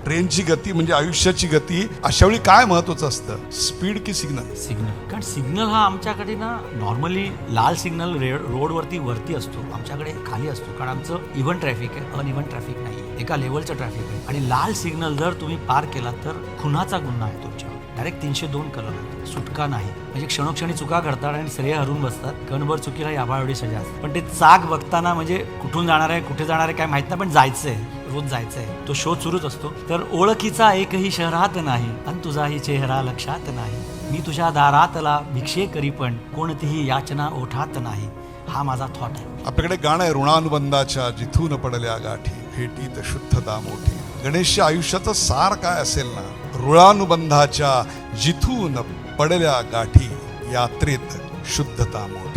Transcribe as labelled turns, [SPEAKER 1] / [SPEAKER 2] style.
[SPEAKER 1] ट्रेनची गती म्हणजे आयुष्याची गती, अशा वेळी काय महत्वाचं असतं, स्पीड की सिग्नल?
[SPEAKER 2] सिग्नल. कारण सिग्नल हा आमच्याकडे ना नॉर्मली लाल सिग्नल रोडवरती असतो, आमच्याकडे खाली असतो. कारण आमचं इव्हन ट्रॅफिक आहे, अनइव्हन ट्रॅफिक नाही, एका लेवलचं ट्रॅफिक आहे. आणि लाल सिग्नल जर तुम्ही पार केला तर खुनाचा गुन्हा आहे तुमच्यावर. डायरेक्ट 302 कलम, सुटका नाही. म्हणजे क्षणोक्षणी चुका करतात आणि श्रेय हरून बसतात. कणभर चुकीला याभाळवडी सजा असते. पण ते चाक बघताना म्हणजे कुठून जाणार आहे, कुठे जाणार आहे काय माहित नाही, पण जायचंय, रोज जायचंय. तो शोध सुरूच असतो. तर ओळखीचा एकही शहरात नाही आणि तुझाही चेहरा लक्षात नाही. मी तुझ्या दारातला भिक्षे करी पण कोणतीही याचना ओठात नाही. हा माझा थॉट आहे.
[SPEAKER 1] आपल्याकडे गाणं आहे, ऋणानुबंधाच्या जिथून पडल्या गाठी, भेटीत शुद्धता मोठी. गणेशच्या आयुष्याचं सार काय असेल ना, ऋणानुबंधाच्या जिथून पडल्या गाठी, यात्रेत शुद्धता मोठी.